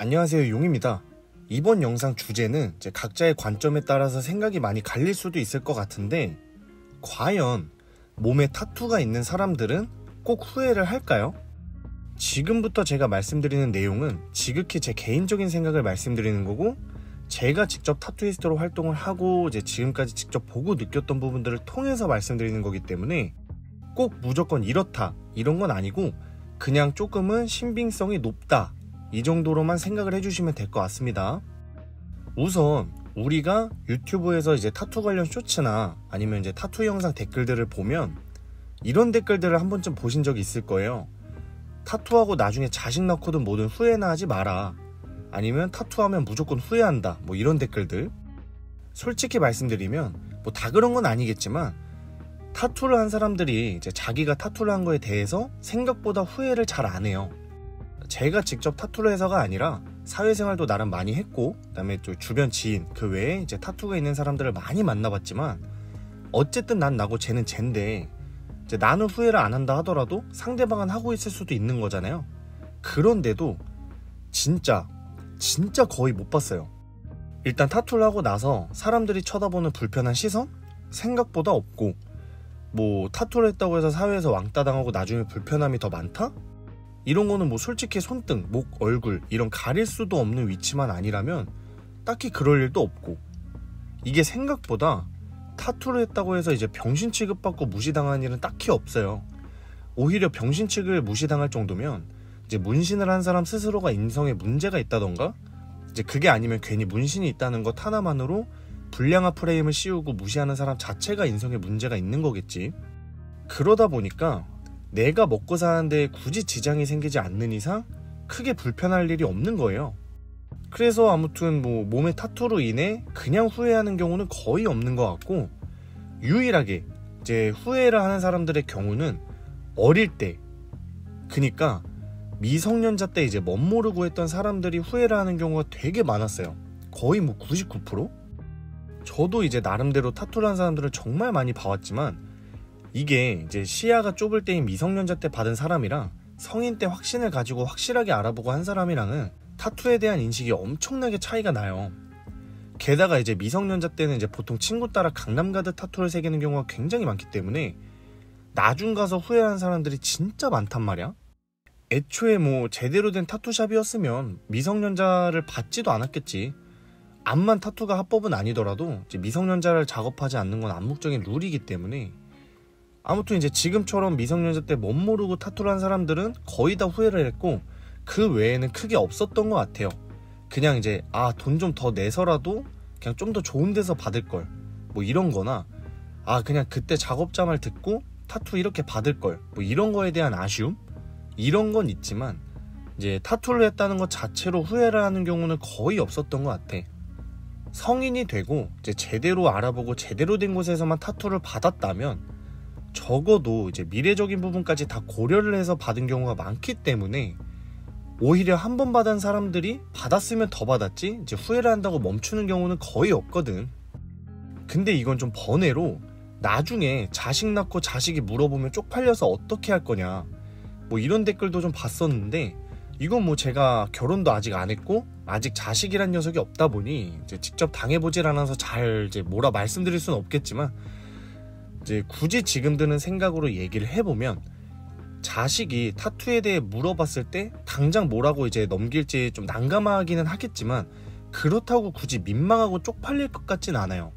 안녕하세요, 용입니다. 이번 영상 주제는 이제 각자의 관점에 따라서 생각이 많이 갈릴 수도 있을 것 같은데, 과연 몸에 타투가 있는 사람들은 꼭 후회를 할까요? 지금부터 제가 말씀드리는 내용은 지극히 제 개인적인 생각을 말씀드리는 거고, 제가 직접 타투이스트로 활동을 하고 이제 지금까지 직접 보고 느꼈던 부분들을 통해서 말씀드리는 거기 때문에 꼭 무조건 이렇다 이런 건 아니고, 그냥 조금은 신빙성이 높다 이 정도로만 생각을 해주시면 될 것 같습니다. 우선 우리가 유튜브에서 이제 타투 관련 쇼츠나 아니면 이제 타투 영상 댓글들을 보면 이런 댓글들을 한 번쯤 보신 적이 있을 거예요. 타투하고 나중에 자식 낳고든 뭐든 후회나 하지 마라, 아니면 타투하면 무조건 후회한다, 뭐 이런 댓글들. 솔직히 말씀드리면 뭐 다 그런 건 아니겠지만, 타투를 한 사람들이 이제 자기가 타투를 한 거에 대해서 생각보다 후회를 잘 안 해요. 제가 직접 타투를 해서가 아니라 사회생활도 나름 많이 했고, 그다음에 또 주변 지인 그 외에 이제 타투가 있는 사람들을 많이 만나봤지만, 어쨌든 난 나고 쟤는 쟤인데 이제 나는 후회를 안 한다 하더라도 상대방은 하고 있을 수도 있는 거잖아요. 그런데도 진짜 거의 못 봤어요. 일단 타투를 하고 나서 사람들이 쳐다보는 불편한 시선? 생각보다 없고, 뭐 타투를 했다고 해서 사회에서 왕따 당하고 나중에 불편함이 더 많다? 이런 거는 뭐 솔직히 손등, 목, 얼굴 이런 가릴 수도 없는 위치만 아니라면 딱히 그럴 일도 없고, 이게 생각보다 타투를 했다고 해서 이제 병신 취급받고 무시당하는 일은 딱히 없어요. 오히려 병신 취급을 무시당할 정도면 이제 문신을 한 사람 스스로가 인성에 문제가 있다던가, 이제 그게 아니면 괜히 문신이 있다는 것 하나만으로 불량한 프레임을 씌우고 무시하는 사람 자체가 인성에 문제가 있는 거겠지. 그러다 보니까 내가 먹고 사는데 굳이 지장이 생기지 않는 이상 크게 불편할 일이 없는 거예요. 그래서 아무튼 뭐 몸에 타투로 인해 그냥 후회하는 경우는 거의 없는 것 같고, 유일하게 이제 후회를 하는 사람들의 경우는 어릴 때, 그니까 미성년자 때 이제 멋모르고 했던 사람들이 후회를 하는 경우가 되게 많았어요. 거의 뭐 99%? 저도 이제 나름대로 타투를 한 사람들을 정말 많이 봐왔지만, 이게 이제 시야가 좁을 때인 미성년자 때 받은 사람이랑 성인 때 확신을 가지고 확실하게 알아보고 한 사람이랑은 타투에 대한 인식이 엄청나게 차이가 나요. 게다가 이제 미성년자 때는 이제 보통 친구 따라 강남 가듯 타투를 새기는 경우가 굉장히 많기 때문에 나중 가서 후회하는 사람들이 진짜 많단 말이야. 애초에 뭐 제대로 된 타투샵이었으면 미성년자를 받지도 않았겠지. 암만 타투가 합법은 아니더라도 이제 미성년자를 작업하지 않는 건 암묵적인 룰이기 때문에, 아무튼 이제 지금처럼 미성년자 때 멋모르고 타투를 한 사람들은 거의 다 후회를 했고, 그 외에는 크게 없었던 것 같아요. 그냥 이제 돈 좀 더 내서라도 그냥 좀 더 좋은 데서 받을 걸, 뭐 이런 거나, 그냥 그때 작업자 말 듣고 타투 이렇게 받을 걸, 뭐 이런 거에 대한 아쉬움? 이런 건 있지만, 이제 타투를 했다는 것 자체로 후회를 하는 경우는 거의 없었던 것 같아. 성인이 되고 이제 제대로 알아보고 제대로 된 곳에서만 타투를 받았다면 적어도 이제 미래적인 부분까지 다 고려를 해서 받은 경우가 많기 때문에, 오히려 한 번 받은 사람들이 받았으면 더 받았지 이제 후회를 한다고 멈추는 경우는 거의 없거든. 근데 이건 좀 번외로 나중에 자식 낳고 자식이 물어보면 쪽팔려서 어떻게 할 거냐, 뭐 이런 댓글도 좀 봤었는데, 이건 뭐 제가 결혼도 아직 안 했고 아직 자식이란 녀석이 없다 보니 이제 직접 당해보질 않아서 잘 이제 뭐라 말씀드릴 수는 없겠지만, 이제 굳이 지금 드는 생각으로 얘기를 해보면, 자식이 타투에 대해 물어봤을 때 당장 뭐라고 이제 넘길지 좀 난감하기는 하겠지만, 그렇다고 굳이 민망하고 쪽팔릴 것 같진 않아요.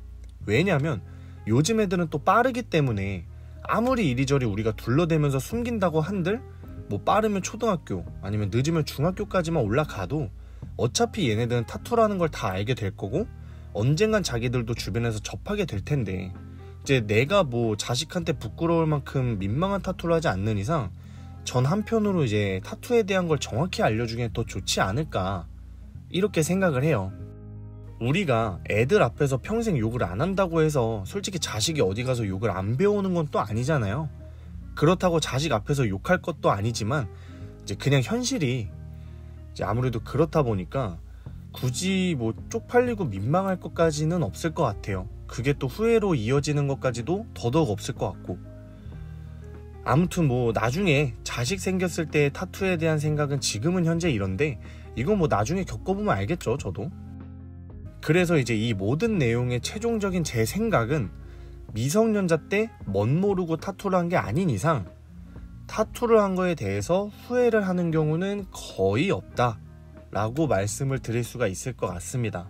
왜냐면 요즘 애들은 또 빠르기 때문에 아무리 이리저리 우리가 둘러대면서 숨긴다고 한들, 뭐 빠르면 초등학교 아니면 늦으면 중학교까지만 올라가도 어차피 얘네들은 타투라는 걸 다 알게 될 거고, 언젠간 자기들도 주변에서 접하게 될 텐데, 이제 내가 뭐 자식한테 부끄러울 만큼 민망한 타투를 하지 않는 이상 전 한편으로 이제 타투에 대한 걸 정확히 알려주기엔 더 좋지 않을까, 이렇게 생각을 해요. 우리가 애들 앞에서 평생 욕을 안 한다고 해서 솔직히 자식이 어디 가서 욕을 안 배우는 건 또 아니잖아요. 그렇다고 자식 앞에서 욕할 것도 아니지만, 이제 그냥 현실이 이제 아무래도 그렇다 보니까 굳이 뭐 쪽팔리고 민망할 것까지는 없을 것 같아요. 그게 또 후회로 이어지는 것까지도 더더욱 없을 것 같고, 아무튼 뭐 나중에 자식 생겼을 때 타투에 대한 생각은 지금은 현재 이런데, 이거 뭐 나중에 겪어보면 알겠죠, 저도. 그래서 이제 이 모든 내용의 최종적인 제 생각은 미성년자 때 멋모르고 타투를 한 게 아닌 이상 타투를 한 거에 대해서 후회를 하는 경우는 거의 없다 라고 말씀을 드릴 수가 있을 것 같습니다.